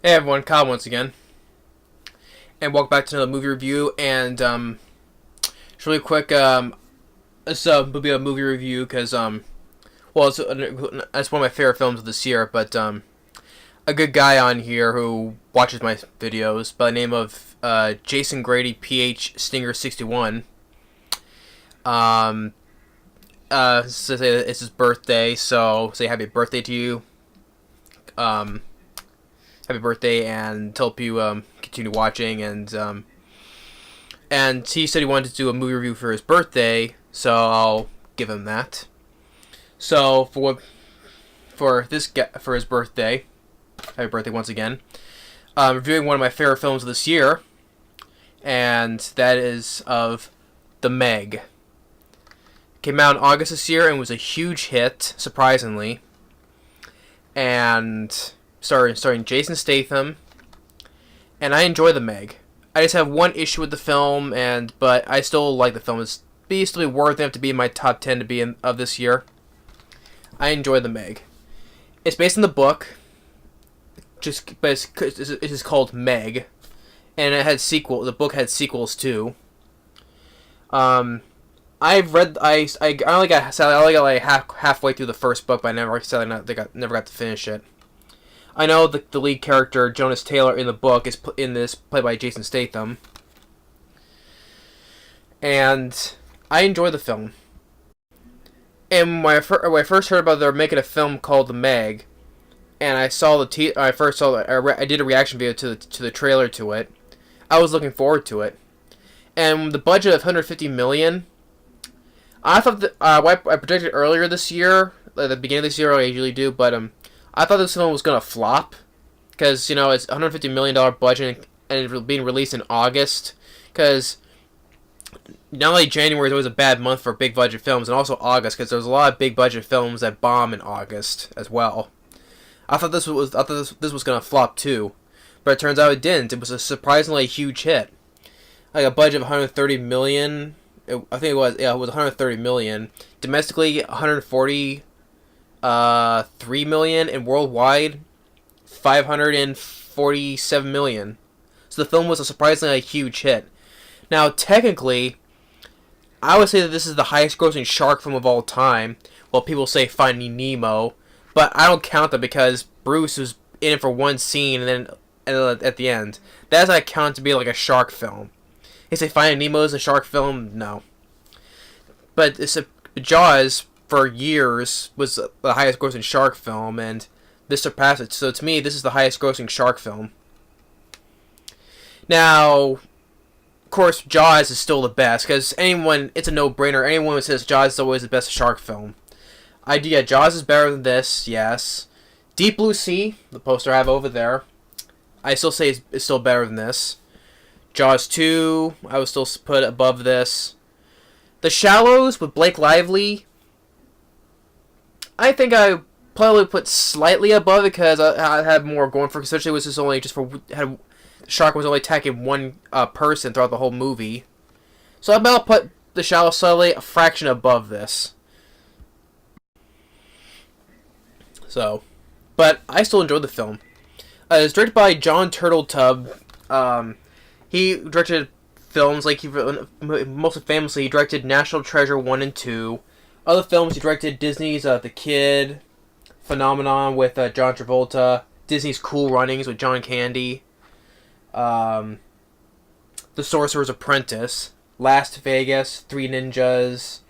Hey everyone, Kyle once again, and welcome back to another movie review. And just really quick, this will be a movie review because well, it's one of my favorite films of this year. But a good guy on here who watches my videos by the name of Jason Grady PHStiger'61. It's his birthday, so say happy birthday to you. Happy birthday, and hope you continue watching. And he said he wanted to do a movie review for his birthday, so I'll give him that. So for his birthday, happy birthday once again. Reviewing one of my favorite films of this year, and that is of The Meg. Came out in August this year and was a huge hit, surprisingly. And starring Jason Statham, and I enjoy The Meg. I just have one issue with the film, but I still like the film. It's still worthy enough to be in my top 10 to be of this year. I enjoy The Meg. It's based on the book, but it's just called Meg, and it had sequel. The book had sequels too. I've read. I only got like halfway through the first book, but I never got to finish it. I know the lead character, Jonas Taylor, in the book is played by Jason Statham. And I enjoy the film. And when I first heard about they're making a film called The Meg, and I did a reaction video to the trailer to it. I was looking forward to it. And the budget of $150 million, I thought that I predicted earlier this year, at the beginning of this year, I usually do, but I thought this film was gonna flop because it's $150 million budget and it's being released in August. Because not only January is always a bad month for big budget films, and also August because there's a lot of big budget films that bomb in August as well. I thought this was gonna flop too, but it turns out it didn't. It was a surprisingly huge hit, like a budget of $130 million. I think it was $130 million domestically, $143 million, and worldwide $547 million. So the film was a surprisingly huge hit. Now, technically, I would say that this is the highest grossing shark film of all time. Well, people say Finding Nemo, but I don't count that because Bruce was in it for one scene and then at the end. That's not count to be like a shark film. They say Finding Nemo is a shark film? No. But Jaws, for years, was the highest grossing shark film, and this surpassed it. So to me, this is the highest grossing shark film. Now, of course, Jaws is still the best, because it's a no-brainer. Anyone who says Jaws is always the best shark film. Jaws is better than this, yes. Deep Blue Sea, the poster I have over there, I still say it's still better than this. Jaws 2, I would still put above this. The Shallows with Blake Lively, I think I probably put slightly above it because I had more going for it. Especially it was just only the shark was only attacking one person throughout the whole movie. So I'll put The Shallows slightly a fraction above this. So, but I still enjoyed the film. It's directed by Jon Turteltaub. He directed films most famously he directed National Treasure 1 and 2. Other films he directed Disney's The Kid, Phenomenon with John Travolta, Disney's Cool Runnings with John Candy, The Sorcerer's Apprentice, Las Vegas, Three Ninjas,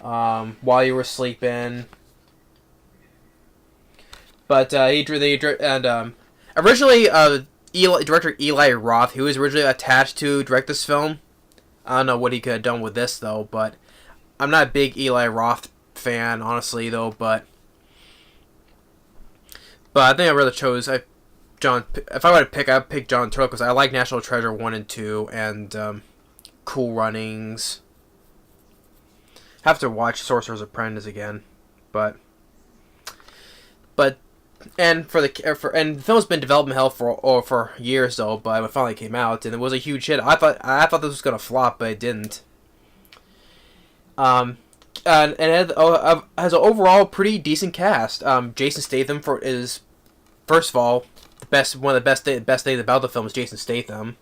While You Were Sleeping. But originally director Eli Roth, who was originally attached to direct this film. I don't know what he could have done with this though, but I'm not a big Eli Roth fan, honestly, though. But I think I rather chose John. If I were to pick, I'd pick Jon Turteltaub because I like National Treasure 1 and 2 and Cool Runnings. Have to watch Sorcerer's Apprentice again, but and the film's been in development hell for years though, but it finally came out and it was a huge hit. I thought this was gonna flop, but it didn't. And it has an overall pretty decent cast. Jason Statham is, first of all, the one of the best things about the film is Jason Statham.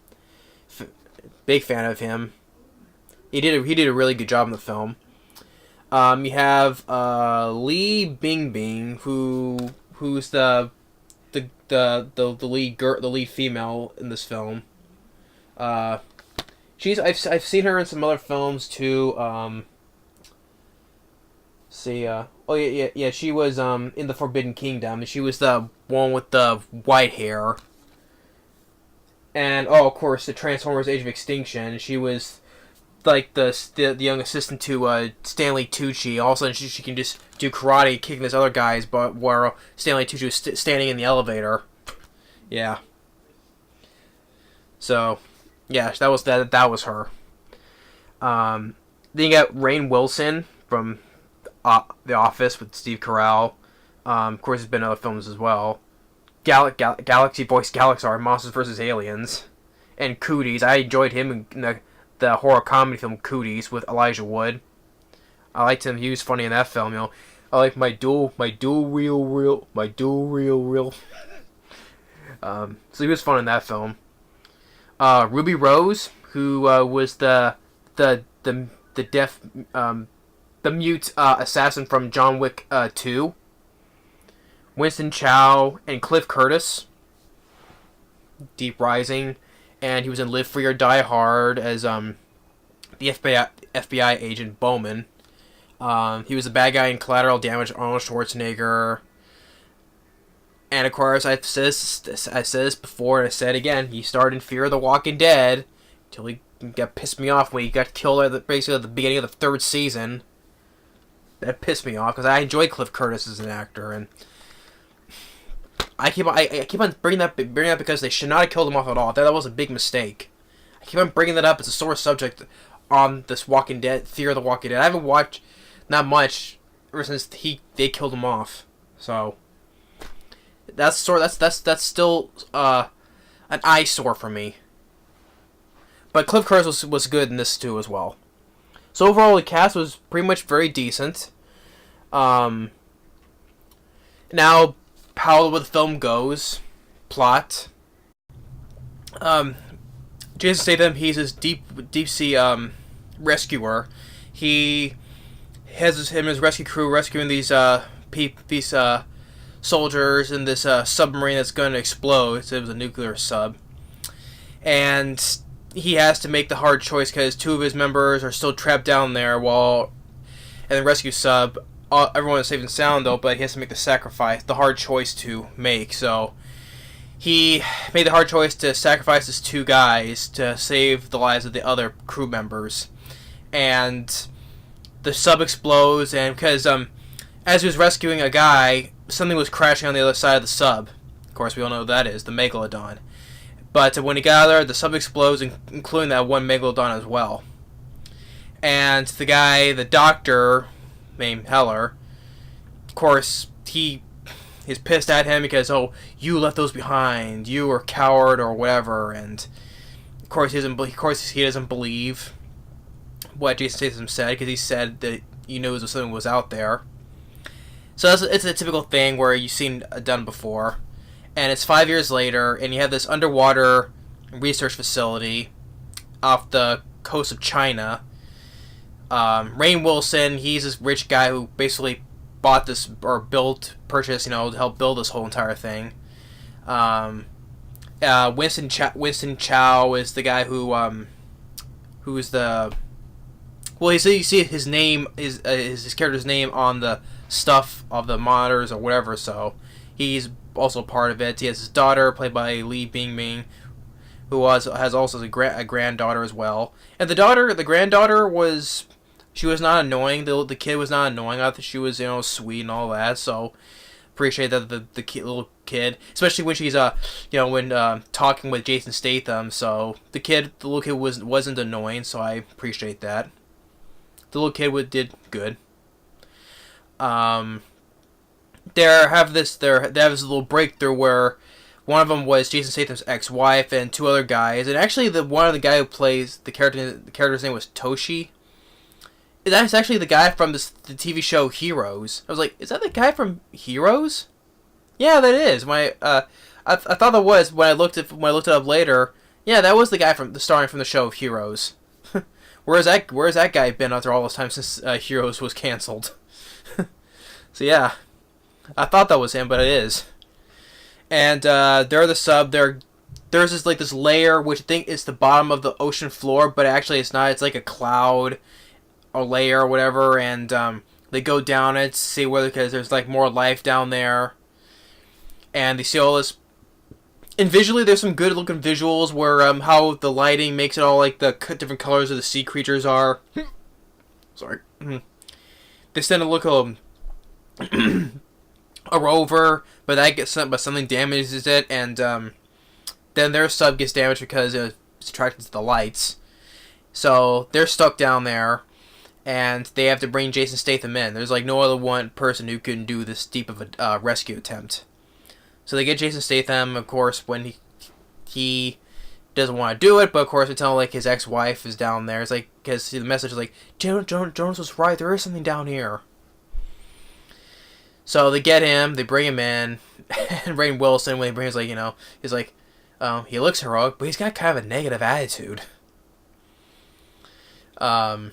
Big fan of him. He did a really good job in the film. You have Lee Bingbing, who's the lead female in this film. I've seen her in some other films too. She was in the Forbidden Kingdom. She was the one with the white hair. And of course, the Transformers: Age of Extinction. She was like the young assistant to Stanley Tucci. All of a sudden, she can just do karate, kicking this other guy's butt, while Stanley Tucci was standing in the elevator. Yeah. So, yeah, that was her. Then you got Rainn Wilson from The Office with Steve Carell. Of course, there's been other films as well. Galaxy Voice Galaxar, Monsters vs. Aliens, and Cooties. I enjoyed him in the horror comedy film Cooties with Elijah Wood. I liked him. He was funny in that film. I like my dual reel. So he was fun in that film. Ruby Rose, who was the deaf the mute assassin from John Wick 2. Winston Chao and Cliff Curtis. Deep Rising, and he was in Live Free or Die Hard as the FBI agent Bowman. He was the bad guy in Collateral Damage, Arnold Schwarzenegger. And of course, I said this before, and I said it again. He starred in Fear of the Walking Dead until he got pissed me off when he got killed basically at the beginning of the third season. That pissed me off because I enjoy Cliff Curtis as an actor, and I keep on bringing that up because they should not have killed him off at all. That was a big mistake. I keep on bringing that up as a sore subject on this Walking Dead, Fear of the Walking Dead. I haven't watched not much ever since they killed him off. So that's still an eyesore for me. But Cliff Curtis was good in this too as well. So overall, the cast was pretty much very decent. Now, how the film goes, plot. Jason Statham, he's this deep sea rescuer. He has him and his rescue crew rescuing these soldiers in this submarine that's going to explode. So it was a nuclear sub, and he has to make the hard choice because two of his members are still trapped down there while in the rescue sub. Everyone is safe and sound though, but he has to make the hard choice to make. So he made the hard choice to sacrifice his two guys to save the lives of the other crew members. And the sub explodes, and because as he was rescuing a guy, something was crashing on the other side of the sub. Of course, we all know who that is, the Megalodon. But when he got out there, the sub explodes, including that one Megalodon as well. And the guy, the doctor, named Heller, of course, he is pissed at him because, oh, you left those behind, you were a coward or whatever, and of course he doesn't believe what Jason Statham said, because he said that he knows if something was out there. So it's a typical thing where you've seen done before, and it's 5 years later, and you have this underwater research facility off the coast of China. Rainn Wilson, he's this rich guy who basically bought this, or purchased, to help build this whole entire thing. Winston Chao is the guy who's the, well, you see his name is his character's name on the stuff of the monitors or whatever, so he's also part of it. He has his daughter, played by Lee Bingbing, who has also a granddaughter as well. And the granddaughter was not annoying. The kid was not annoying. I thought she was, sweet and all that. So appreciate that the little kid, especially when she's talking with Jason Statham. So the little kid wasn't annoying. So I appreciate that. The little kid did good. They have this little breakthrough where one of them was Jason Statham's ex-wife and two other guys, and actually one of the guy who plays the character's name was Toshi. That's actually the guy from the TV show Heroes. I was like, is that the guy from Heroes? Yeah, that is. I I thought that was when I looked it up later. Yeah, that was the guy from the starring from the show Heroes. Where's that guy been after all this time since Heroes was canceled? So yeah, I thought that was him, but it is. And they're the sub. There's this layer which I think is the bottom of the ocean floor, but actually it's not. It's like a cloud or layer or whatever, and they go down it to see whether because there's like more life down there, and they see all this. And visually, there's some good looking visuals where how the lighting makes it all like the different colors of the sea creatures are. Sorry, they send a look a rover, but that gets sent, but something damages it, and then their sub gets damaged because it's attracted to the lights. So they're stuck down there, and they have to bring Jason Statham in. There's like no other one person who can do this deep of a rescue attempt. So they get Jason Statham, of course, when he doesn't want to do it, but of course they tell like his ex-wife is down there. It's like because the message is like Jones was right. There is something down here. So they get him, they bring him in, and Rainn Wilson, when he brings, like, he's like, he looks heroic, but he's got kind of a negative attitude. So,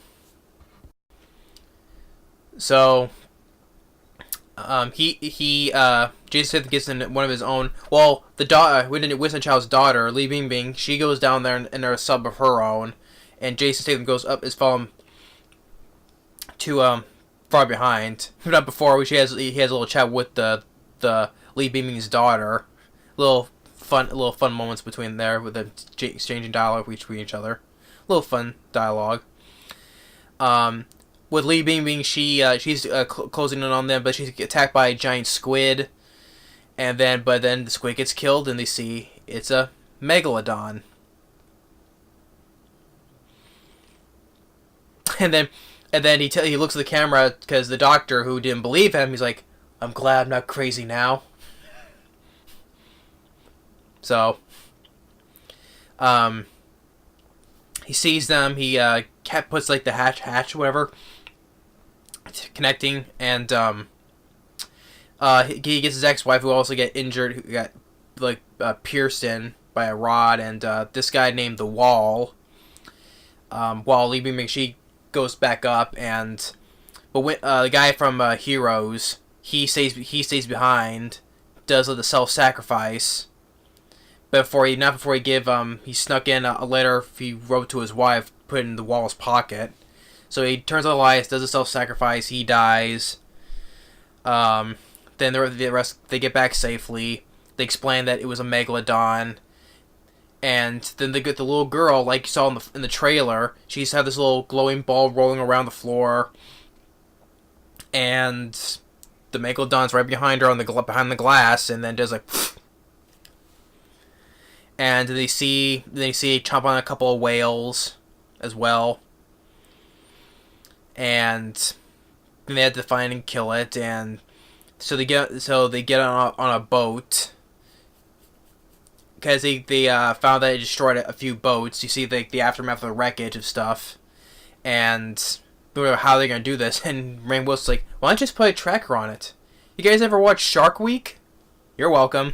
Jason Statham gets in one of his own, well, Winston Chao's daughter, Lee Bingbing, she goes down there in their sub of her own, and Jason Statham goes up his phone to, far behind. Not before, he has a little chat with the Lee Beaming's daughter. Little fun moments between there with them exchanging dialogue between each other. Little fun dialogue. With Lee Beaming, she's closing in on them, but she's attacked by a giant squid. But then the squid gets killed, and they see it's a megalodon. And then he looks at the camera because the doctor who didn't believe him, he's like, "I'm glad I'm not crazy now." So, he sees them. He puts like the hatch, whatever, connecting, and he gets his ex-wife who also get injured, who got like pierced in by a rod, and this guy named the Wall. While Lee Beaming, she goes back up, but when the guy from Heroes, he stays behind, does the self-sacrifice, but not before he give he snuck in a letter he wrote to his wife, put it in the Wall's pocket. So he turns on the lights, does a self-sacrifice, he dies. Then the rest, they get back safely. They explain that it was a megalodon. And then they get the little girl, like you saw in the trailer. She's had this little glowing ball rolling around the floor, and the megalodon's right behind her behind the glass, and then does like, and they see chomp on a couple of whales as well, and then they have to find and kill it, and so they get on a boat. Because they found that it destroyed a few boats. You see the aftermath of the wreckage of stuff. And they don't know how they're going to do this. And Rainn Wilson's like, why don't you just put a tracker on it? You guys ever watch Shark Week? You're welcome.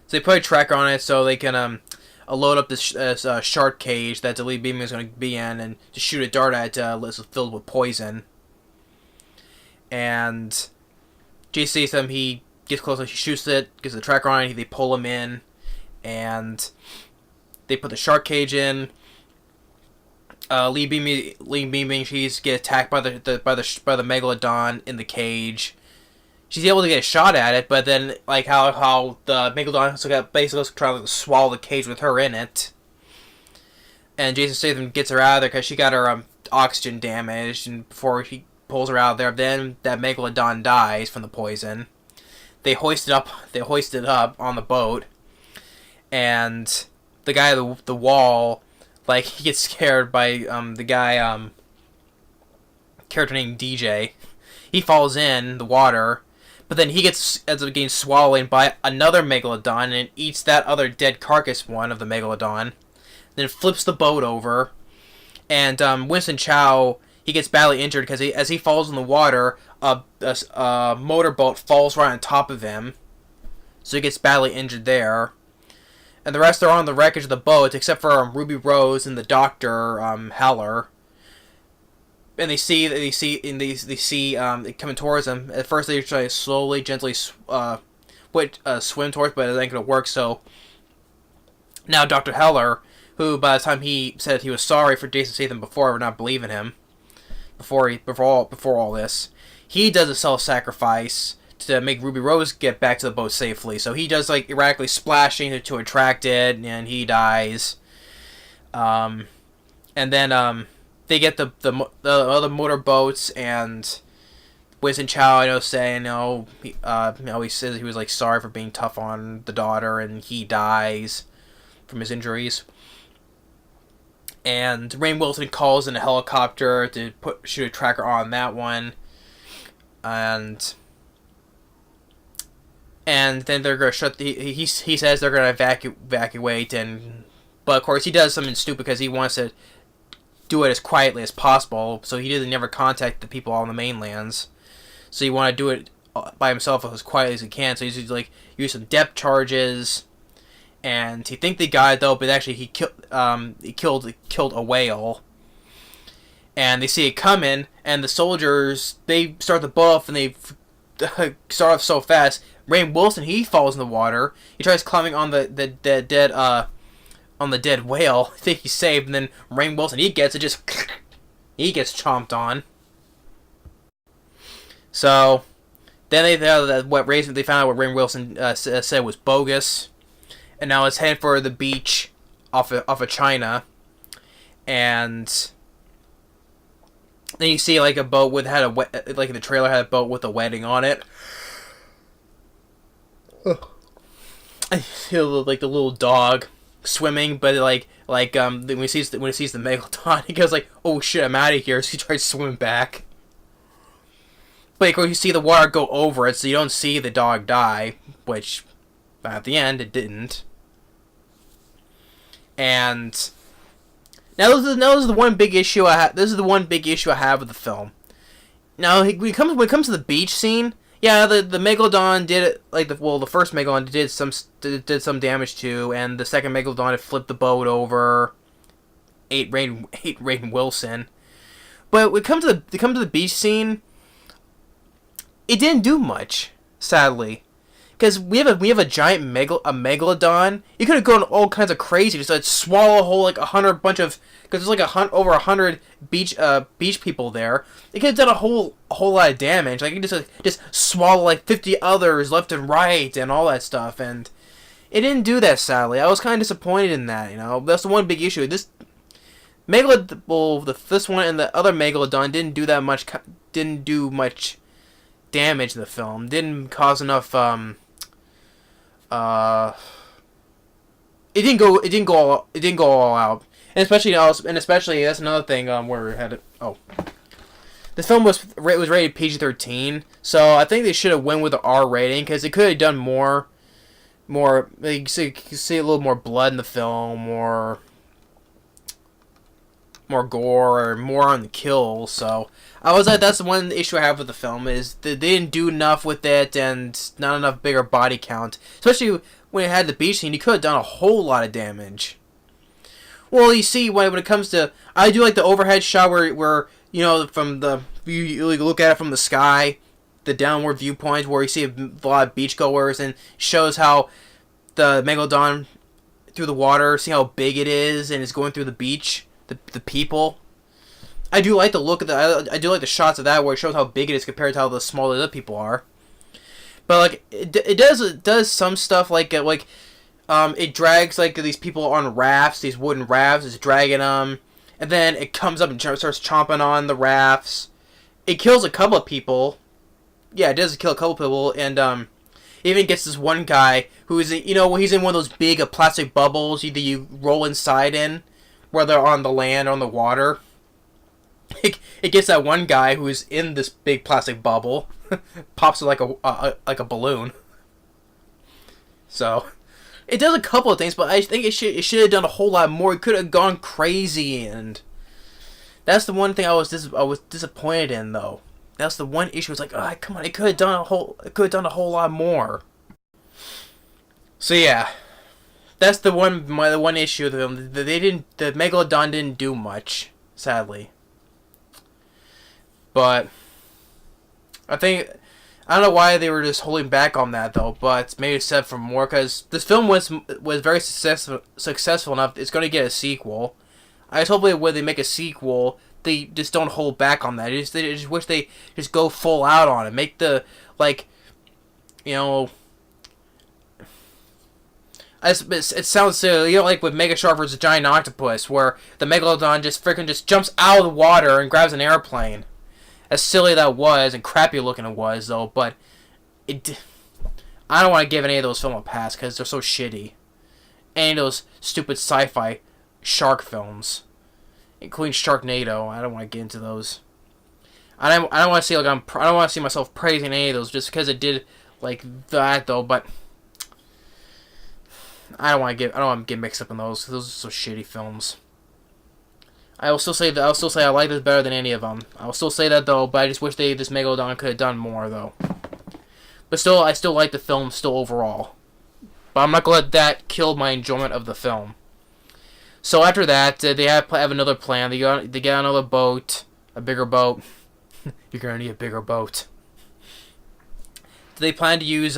So they put a tracker on it so they can load up this shark cage that the Lee Beaming is going to be in, and to shoot a dart at filled with poison. And Jason Statham, he gets close, he shoots it, gets the tracker on it, they pull him in. And they put the shark cage in. Lee Beaming, she's get attacked by the megalodon in the cage. She's able to get a shot at it, but then like how the megalodon also got basically trying to swallow the cage with her in it. And Jason Statham gets her out of there because she got her oxygen damaged, and before he pulls her out of there, then that megalodon dies from the poison. They hoist it up on the boat. And the guy at the Wall, like, he gets scared by the guy, character named DJ. He falls in the water, but then he ends up getting swallowed by another megalodon and eats that other dead carcass one of the megalodon. Then flips the boat over, and Winston Chao, he gets badly injured because as he falls in the water, a motorboat falls right on top of him, so he gets badly injured there. And the rest are on the wreckage of the boat, except for Ruby Rose and the doctor, Heller. And they see coming towards them. At first, they try to slowly, gently swim towards, but it ain't gonna work. So now Dr. Heller, who by the time he said he was sorry for Jason Statham before, we're not believing him. Before all this, he does a self-sacrifice to make Ruby Rose get back to the boat safely. So he does like erratically splashing to attract it, and he dies. And then they get the other motorboats, and Winston Chao, saying, he says he was like sorry for being tough on the daughter, and he dies from his injuries. And Rainn Wilson calls in a helicopter to shoot a tracker on that one, and then they're gonna shut he says they're gonna evacuate, but of course he does something stupid because he wants to do it as quietly as possible, so he doesn't never contact the people on the mainlands. So you want to do it by himself as quietly as he can. So he's like use some depth charges, and he think they got it though, but actually he killed a whale. And they see it coming, and the soldiers, they start the boat off, and they start off so fast. Rainn Wilson, he falls in the water. He tries climbing on the dead whale. I think he's saved, and then Rainn Wilson, he gets chomped on. So then they found out what Rainn Wilson said was bogus, and now it's headed for the beach off of China, and then you see like a boat like the trailer had a boat with a wedding on it. I feel like the little dog swimming, but when he sees the megalodon, he goes like, "Oh shit, I'm out of here!" So he tries to swim back. But of course, you see the water go over it, so you don't see the dog die, which at the end it didn't. And now this is the one big issue I have. This is the one big issue I have with the film. Now when it comes to the beach scene, yeah, the megalodon did it the first megalodon did some damage to, and the second megalodon had flipped the boat over, ate Rainn Wilson. But when it comes to the beach scene, it didn't do much, sadly, because we have a giant megalodon. You could have gone all kinds of crazy, just like swallow a whole because there's like over 100 beach people there. It could have done a whole lot of damage. Like you just swallow like 50 others left and right and all that stuff, and it didn't do that, sadly. I was kind of disappointed in that. That's the one big issue. This this one and the other megalodon didn't do much damage in the film. Didn't cause enough. It didn't go all out. And especially that's another thing where we had it. Oh, the film was rated PG-13, so I think they should have went with the R rating because it could have done more. You can see a little more blood in the film, more gore, or more on the kills. So I was like, that's the one issue I have with the film is they didn't do enough with it, and not enough bigger body count. Especially when it had the beach scene, you could have done a whole lot of damage. Well, you see, when it comes to, I do like the overhead shot where from you look at it from the sky, the downward viewpoint where you see a lot of beachgoers, and shows how the megalodon through the water, see how big it is, and it's going through the beach, the people. I do like the look of I do like the shots of that where it shows how big it is compared to how the smaller the people are. But it does some stuff it drags these people on rafts, these wooden rafts. It's dragging them, and then it comes up and starts chomping on the rafts. It kills a couple of people. Yeah, it does kill a couple of people, and even gets this one guy who is he's in one of those big plastic bubbles that you roll inside in, whether on the land or on the water. It gets that one guy who is in this big plastic bubble, pops it like a balloon. So it does a couple of things, but I think it should have done a whole lot more. It could have gone crazy, and that's the one thing I was disappointed in, though. That's the one issue. It's like, oh, come on, it could have done a whole lot more. So yeah, that's the one issue of the film. The Megalodon didn't do much, sadly. But I don't know why they were just holding back on that though. But maybe it's set for more because this film was very successful enough. It's going to get a sequel. I just hope when they make a sequel, they just don't hold back on that. They just wish they just go full out on it. Make the like, you know. It sounds silly, like with Mega Shark vs. Giant Octopus, where the Megalodon just jumps out of the water and grabs an airplane. As silly that was, and crappy looking it was, though, but I don't want to give any of those films a pass, because they're so shitty. Any of those stupid sci-fi shark films, including Sharknado, I don't want to get into those. I don't want to see I don't want to see myself praising any of those, just because it did like that, though, but I don't want to get mixed up in those. Those are so shitty films. I will still say I like this better than any of them. I will still say that though, but I just wish this Megalodon could have done more though. But still, I still like the film still overall. But I'm not gonna let that kill my enjoyment of the film. So after that, they have another plan. They get another boat, a bigger boat. You're gonna need a bigger boat. They plan to use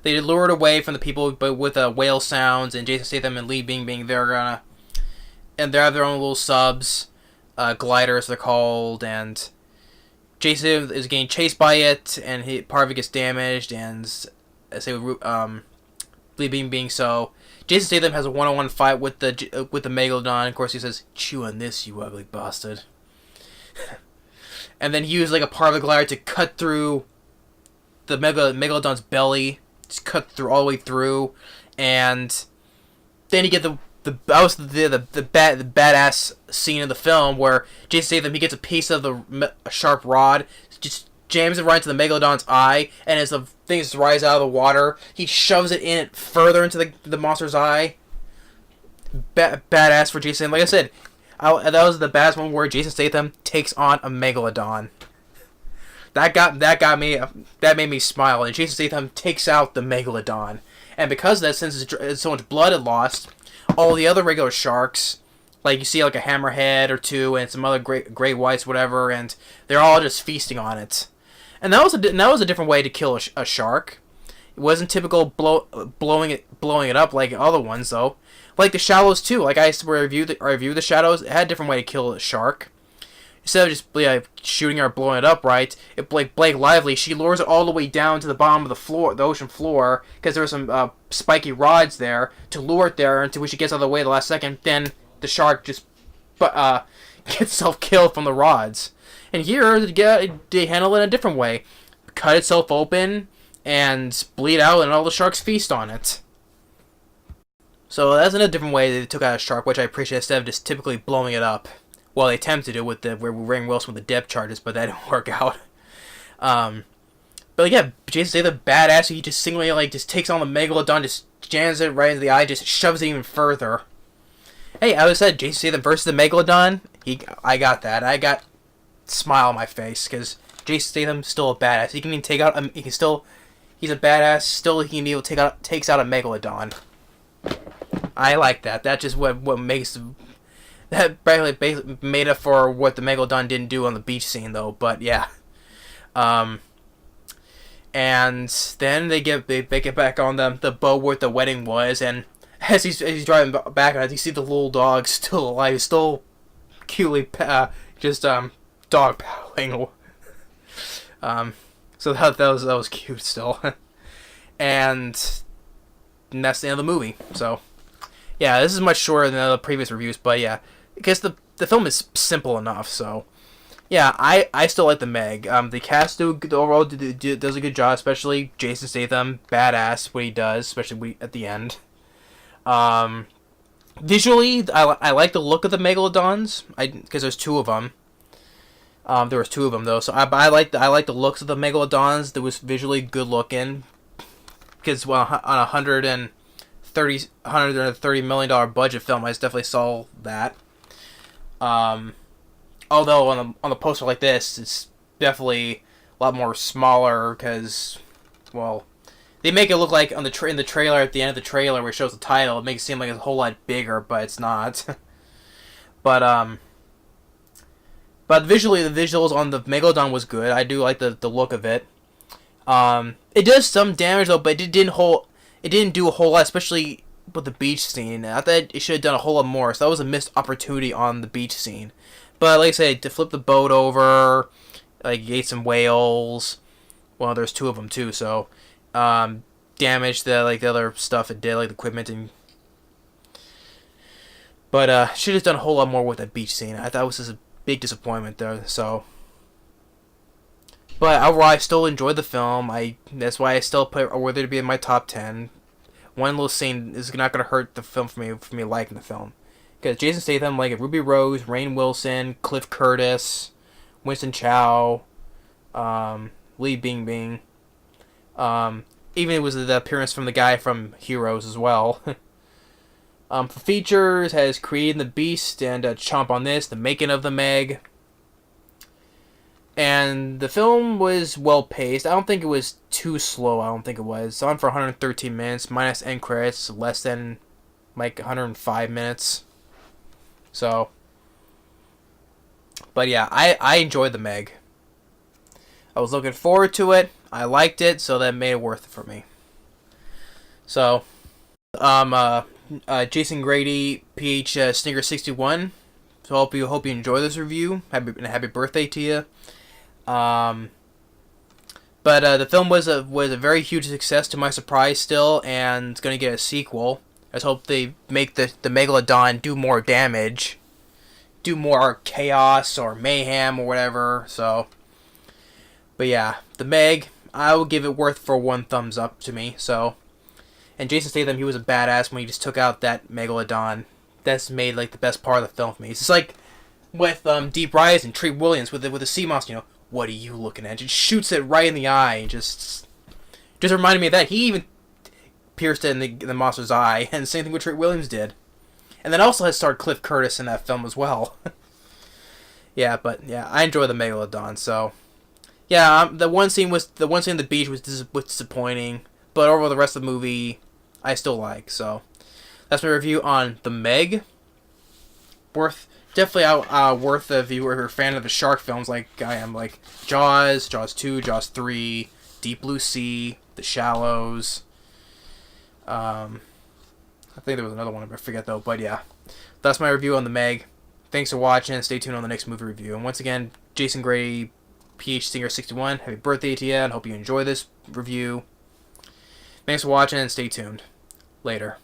They lure it away from the people, but with whale sounds, and Jason Statham and Lee Bingbing, they have their own little subs, gliders they're called, and Jason is getting chased by it, and part of it gets damaged, and say Lee Bingbing. So Jason Statham has a one-on-one fight with the Megalodon. Of course, he says, "Chew on this, you ugly bastard." And then he uses like a part of the glider to cut through the Megalodon's belly. Cut through all the way through, and then you get the badass scene of the film where Jason Statham, he gets a piece of a sharp rod, just jams it right into the Megalodon's eye, and as the things rise out of the water, he shoves it in further into the monster's eye. Badass for Jason. Like I said, that was the badass one where Jason Statham takes on a Megalodon. That made me smile. And Jason Statham takes out the Megalodon, and because of that, since it's so much blood it lost, all the other regular sharks, like you see like a hammerhead or two, and some other gray whites, whatever, and they're all just feasting on it. And that was a different way to kill a shark. It wasn't typical blowing it up like other ones though. Like the Shallows too. Like I reviewed the Shadows. It had a different way to kill a shark. Instead of just shooting her or blowing it up, right? Blake Lively, she lures it all the way down to the bottom of the ocean floor, because there are some spiky rods there to lure it there until she gets out of the way the last second. Then the shark just gets itself killed from the rods. And here they handle it in a different way: cut itself open and bleed out, and all the sharks feast on it. So that's a different way they took out a shark, which I appreciate, instead of just typically blowing it up. Well, they attempted it with Rainn Wilson with the depth charges, but that didn't work out. But yeah, Jason Statham, badass. He just just takes on the Megalodon, just jams it right into the eye, just shoves it even further. Hey, I said Jason Statham versus the Megalodon. I got that. I got smile on my face because Jason Statham's still a badass. He can even take out. He's a badass. Still, he can even takes out a Megalodon. I like that. That's just what makes. That basically made up for what the Megalodon didn't do on the beach scene, though. But yeah, and then they get back on the boat where the wedding was, and as he's driving back on it, you see the little dog still alive, still cutely dog paddling. So that was cute still, and that's the end of the movie. So yeah, this is much shorter than the previous reviews, but yeah. Because the film is simple enough, so yeah, I still like the Meg. The cast overall does a good job, especially Jason Statham, badass what he does, especially at the end. Visually, I like the look of the Megalodons, because there's two of them. There was two of them though, so I like the looks of the Megalodons. That was visually good looking, because on a $130 million budget film, I definitely saw that. Although on the poster like this, it's definitely a lot more smaller because, well, They make it look like on in the trailer, at the end of the trailer where it shows the title, it makes it seem like it's a whole lot bigger, but it's not. but visually, the visuals on the Megalodon was good. I do like the look of it. It does some damage though, but it didn't do a whole lot, especially with the beach scene. I thought it should have done a whole lot more. So that was a missed opportunity on the beach scene. But like I said, to flip the boat over, like you ate some whales. Well, there's 2 of them too, so damage the other stuff it did, like the equipment and. But should have done a whole lot more with that beach scene. I thought it was just a big disappointment there. So. But overall, I still enjoyed the film. That's why I still put it worthy to be in my top 10. One little scene is not going to hurt the film for me liking the film. Because Jason Statham, like Ruby Rose, Rainn Wilson, Cliff Curtis, Winston Chao, Lee Bingbing. Even it was the appearance from the guy from Heroes as well. For features, has Creed and the Beast and Chomp on This, The Making of the Meg. And the film was well paced. I don't think it was too slow. I don't think it was. It's on for 113 minutes, minus end credits, less than like 105 minutes. So, but yeah, I enjoyed the Meg. I was looking forward to it. I liked it, so that made it worth it for me. So, Jason Grady PHStiger'61. So hope you enjoy this review. Happy birthday to you. But the film was a very huge success to my surprise still, and it's gonna get a sequel. I just hope they make the Megalodon do more damage, do more chaos or mayhem or whatever. So, but yeah, the Meg, I will give it worth for 1 thumbs up to me. So, and Jason Statham, he was a badass when he just took out that Megalodon. That's made like the best part of the film for me. It's just like with Deep Rise and Treat Williams with the sea monster. You know, what are you looking at? Just shoots it right in the eye and just reminded me of that. He even pierced it in the monster's eye, and the same thing with Treat Williams did. And then also has starred Cliff Curtis in that film as well. Yeah, but yeah, I enjoy the Megalodon. So yeah, the one scene on the beach was disappointing, but overall the rest of the movie I still like. So that's my review on the Meg. Definitely worth if you were a fan of the shark films like I am, like Jaws, Jaws 2, Jaws 3, Deep Blue Sea, The Shallows. I think there was another one, I forget though. But yeah, that's my review on the Meg. Thanks for watching. Stay tuned on the next movie review. And once again, Jason Grady PHStiger'61. Happy birthday to you, and hope you enjoy this review. Thanks for watching, and stay tuned. Later.